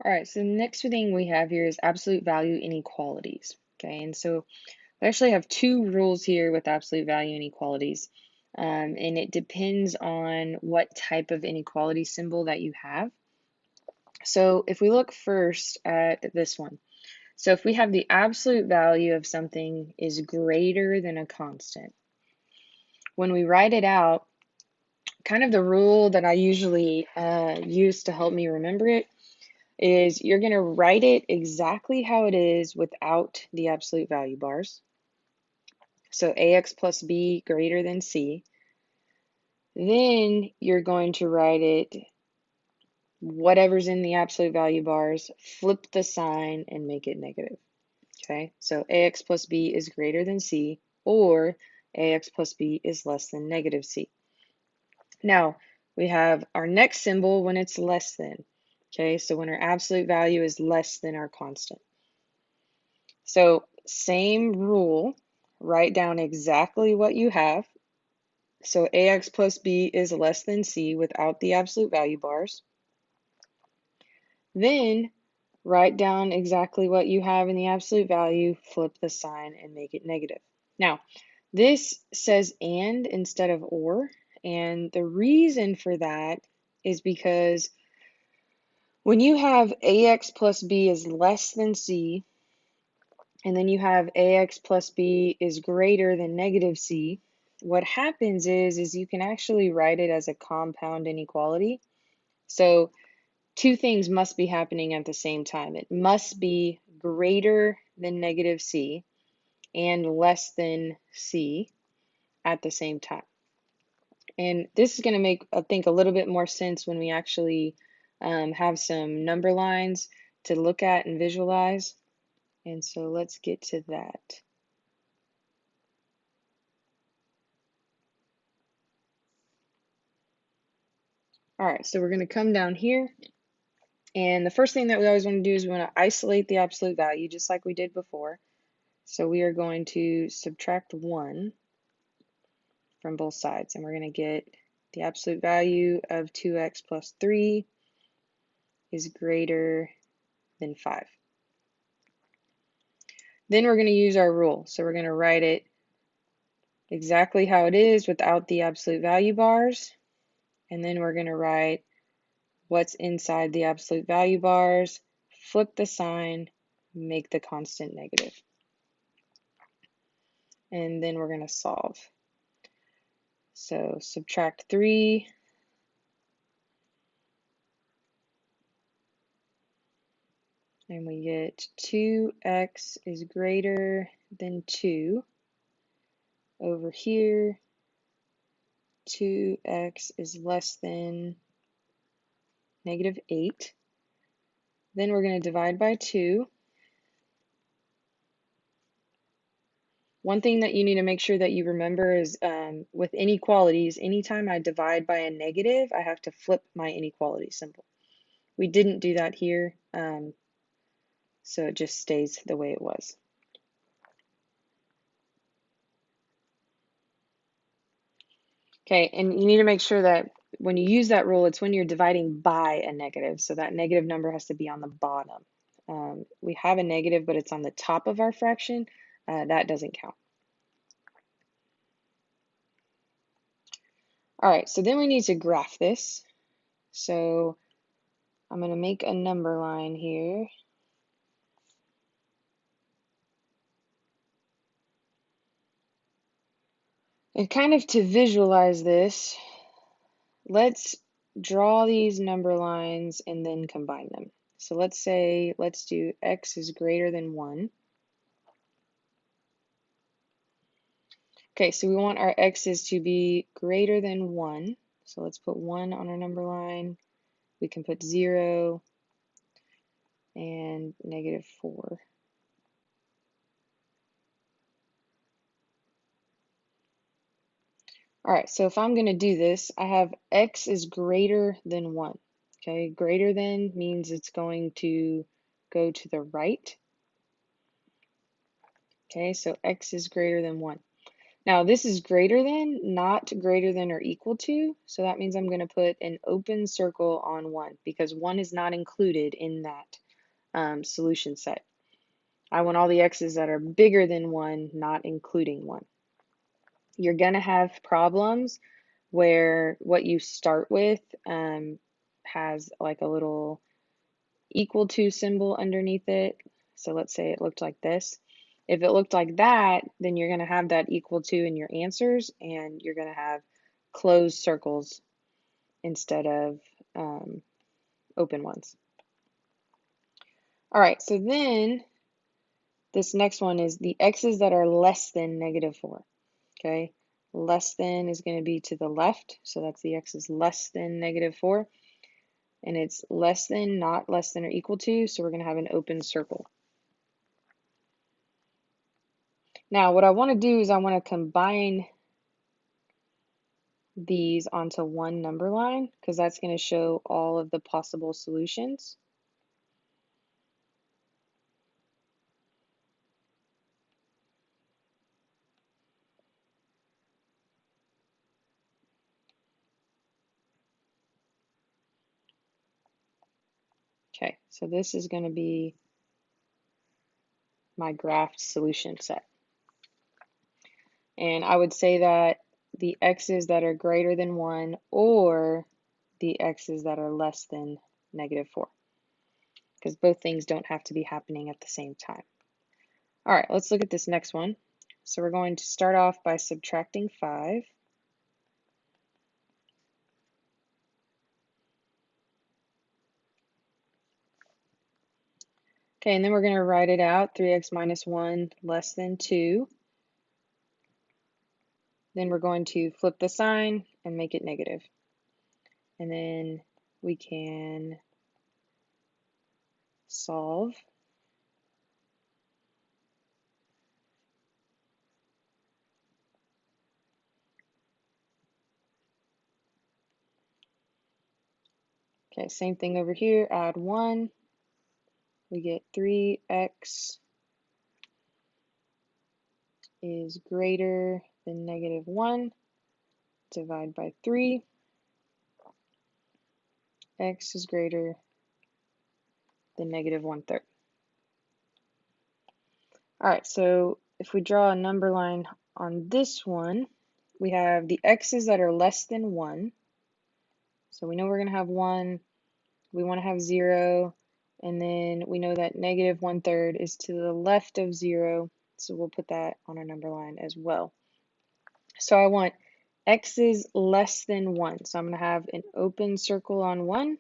All right, so the next thing we have here is absolute value inequalities. Okay, and so we actually have two rules here with absolute value inequalities, and it depends on what type of inequality symbol that you have. So if we look first at this one, so if we have the absolute value of something is greater than a constant, when we write it out, kind of the rule that I usually use to help me remember it is you're going to write it exactly how it is without the absolute value bars. So ax plus b greater than c. Then you're going to write it whatever's in the absolute value bars, flip the sign and make it negative. Okay, so ax plus b is greater than c, or ax plus b is less than negative c. Now, we have our next symbol when it's less than. Okay, so when our absolute value is less than our constant. So same rule, write down exactly what you have. So ax plus b is less than c without the absolute value bars. Then write down exactly what you have in the absolute value, flip the sign, and make it negative. Now, this says and instead of or, and the reason for that is because when you have ax plus b is less than c, and then you have ax plus b is greater than negative c, what happens is you can actually write it as a compound inequality. So two things must be happening at the same time. It must be greater than negative c and less than c at the same time. And this is going to make, I think, a little bit more sense when we actually have some number lines to look at and visualize. And so let's get to that. All right, so we're going to come down here. And the first thing that we always want to do is we want to isolate the absolute value, just like we did before. So we are going to subtract 1 from both sides, and we're going to get the absolute value of 2x plus 3 is greater than 5. Then we're going to use our rule. So we're going to write it exactly how it is without the absolute value bars. And then we're going to write what's inside the absolute value bars, flip the sign, make the constant negative. And then we're going to solve. So subtract 3. And we get 2x is greater than 2. Over here, 2x is less than negative 8. Then we're going to divide by 2. One thing that you need to make sure that you remember is with inequalities, anytime I divide by a negative, I have to flip my inequality symbol. We didn't do that here, so it just stays the way it was. Okay, and you need to make sure that when you use that rule, it's when you're dividing by a negative, so that negative number has to be on the bottom. We have a negative, but it's on the top of our fraction. That doesn't count. All right, so then we need to graph this. So I'm going to make a number line here. And kind of to visualize this, let's draw these number lines and then combine them. So let's do x is greater than 1. Okay, so we want our x's to be greater than 1. So let's put 1 on our number line. We can put 0 and negative 4. All right, so if I'm going to do this, I have x is greater than 1. Okay, greater than means it's going to go to the right. Okay, so x is greater than 1. Now this is greater than, not greater than or equal to, so that means I'm going to put an open circle on 1 because 1 is not included in that solution set. I want all the x's that are bigger than 1, not including 1. You're going to have problems where what you start with has like a little equal to symbol underneath it. So let's say it looked like this. If it looked like that, then you're going to have that equal to in your answers, and you're going to have closed circles instead of open ones. All right, so then this next one is the x's that are less than -4. Okay, less than is going to be to the left, so that's the x is less than -4, and it's less than, not less than or equal to, so we're going to have an open circle. Now, what I want to do is I want to combine these onto one number line because that's going to show all of the possible solutions. Okay, so this is going to be my graphed solution set. And I would say that the x's that are greater than 1 or the x's that are less than -4, because both things don't have to be happening at the same time. All right, let's look at this next one. So we're going to start off by subtracting 5. Okay, and then we're going to write it out, 3x minus 1 less than 2. Then we're going to flip the sign and make it negative. And then we can solve. Okay, same thing over here, add 1. We get 3x is greater than -1. Divide by 3. X is greater than -1/3. All right, so if we draw a number line on this one, we have the x's that are less than 1. So we know we're going to have 1. We want to have 0. And then we know that -1/3 is to the left of 0. So we'll put that on our number line as well. So I want x's less than 1. So I'm going to have an open circle on 1.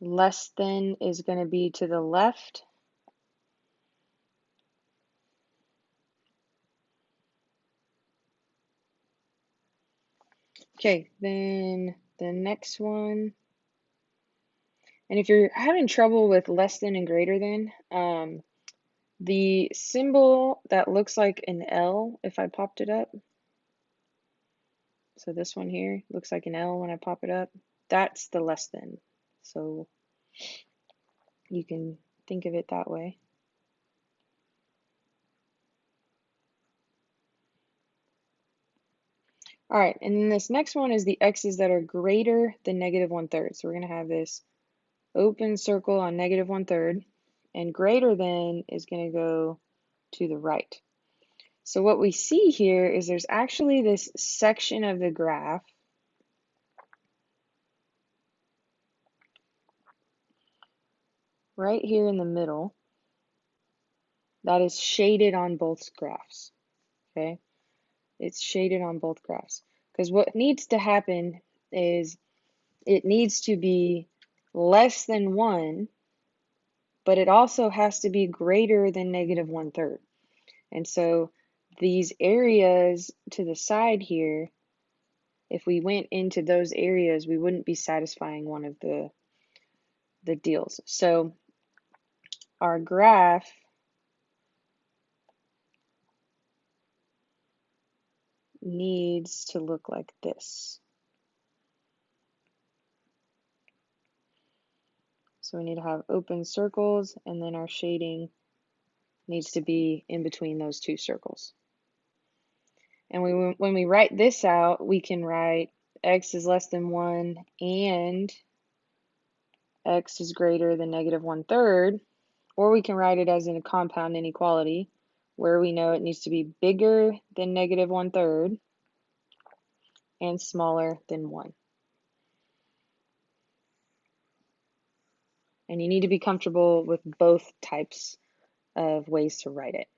Less than is going to be to the left. Okay, then the next one. And if you're having trouble with less than and greater than, the symbol that looks like an L, if I popped it up, so this one here looks like an L when I pop it up, that's the less than. So you can think of it that way. All right, and then this next one is the x's that are greater than -1/3. So we're going to have this open circle on -1/3, and greater than is going to go to the right. So what we see here is there's actually this section of the graph right here in the middle that is shaded on both graphs, okay? It's shaded on both graphs. Because what needs to happen is it needs to be less than 1, but it also has to be greater than -1/3. And so these areas to the side here, if we went into those areas, we wouldn't be satisfying one of the deals. So our graph needs to look like this. So we need to have open circles, and then our shading needs to be in between those two circles. And when we write this out, we can write x is less than 1 and x is greater than negative 1/3, or we can write it as in a compound inequality where we know it needs to be bigger than negative 1/3 and smaller than 1. And you need to be comfortable with both types of ways to write it.